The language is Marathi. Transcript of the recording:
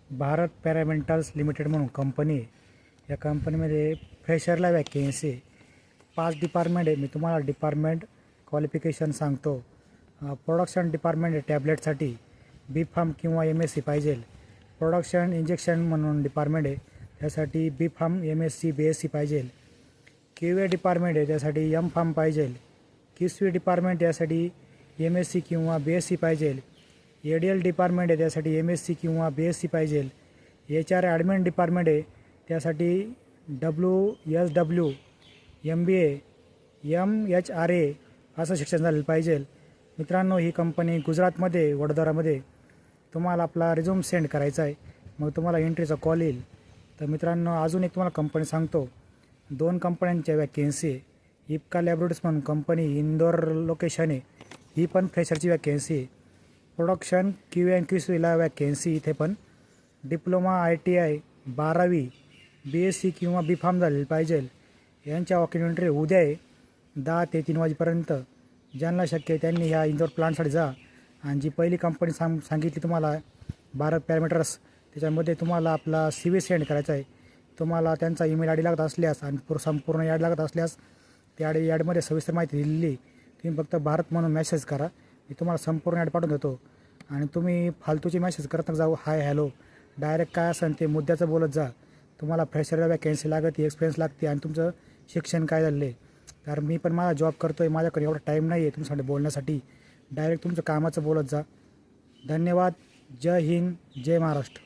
भारत पॅरामेंटल्स लिमिटेड म्हणून कंपनी आहे. या कंपनीमध्ये फ्रेशरला वॅकेन्सी आहे. 5 डिपार्टमेंट आहे. मी तुम्हाला डिपार्टमेंट क्वालिफिकेशन सांगतो. प्रोडक्शन डिपार्टमेंट आहे टॅबलेटसाठी बी फार्म किंवा MSc पाहिजे. प्रोडक्शन इंजेक्शन म्हणून डिपार्टमेंट आहे, त्यासाठी बी फार्म MSc BSc पाहिजे. QA डिपार्टमेंट आहे, त्यासाठी M फार्म पाहिजे. QC डिपार्टमेंट यासाठी MSc किंवा BSc पाहिजे. ADL डिपार्टमेंट आहे, त्यासाठी MSc किंवा BSc पाहिजे. HR ॲडमिन डिपार्टमेंट आहे, त्यासाठी WSW MBA MHRA असं शिक्षण झालेलं पाहिजे. मित्रांनो, ही कंपनी गुजरातमध्ये वडोदरामध्ये. तुम्हाला आपला रिझ्यूम सेंड करायचा आहे, मग तुम्हाला एंट्रीचा कॉल येईल. तर मित्रांनो, अजून एक तुम्हाला कंपनी सांगतो. 2 कंपन्यांच्या वॅकेन्सी आहे. इप्का लॅबोरेटरीज म्हणून कंपनी इंदोर लोकेशन आहे, ही पण फ्रेशरची वॅकेन्सी आहे. प्रोडक्शन QA आणि QCला वॅकेन्सी इथे पण. डिप्लोमा ITI 12वी BSc किंवा बी फार्म झालेली पाहिजे. यांच्या वॉक इन एंट्री उद्या आहे 10 ते 3 वाजेपर्यंत. ज्यांना शक्य आहे त्यांनी ह्या इंदोर प्लांटसाठी जा. आणि जी पहिली कंपनी सांगितली तुम्हाला भारत पॅरामीटर्स, त्याच्यामध्ये तुम्हाला आपला CV सेंड करायचा आहे. तुम्हाला त्यांचा ईमेल ID लागत असल्यास आणि संपूर्ण ॲड लागत असल्यास त्या ॲडमध्ये सविस्तर माहिती दिलेली. तुम्ही फक्त भारत म्हणून मेसेज करा, मी तुम्हाला संपूर्ण ॲड पाठवून देतो. आणि तुम्ही फालतूची मेसेज करत जाऊ हाय हॅलो, डायरेक्ट काय असेल ते मुद्द्याचं बोलत जा. तुम्हाला फ्रेशरला वॅकेन्सी लागते, एक्सपिरियन्स लागते आणि तुमचं शिक्षण काय झालं आहे. कारण मी पण माझा जॉब करतो आहे, माझ्याकडे एवढा टाईम नाही आहे तुमच्यासाठी बोलण्यासाठी. डायरेक्ट तुमचं कामाचं बोलत जा. धन्यवाद. जय हिंद, जय महाराष्ट्र.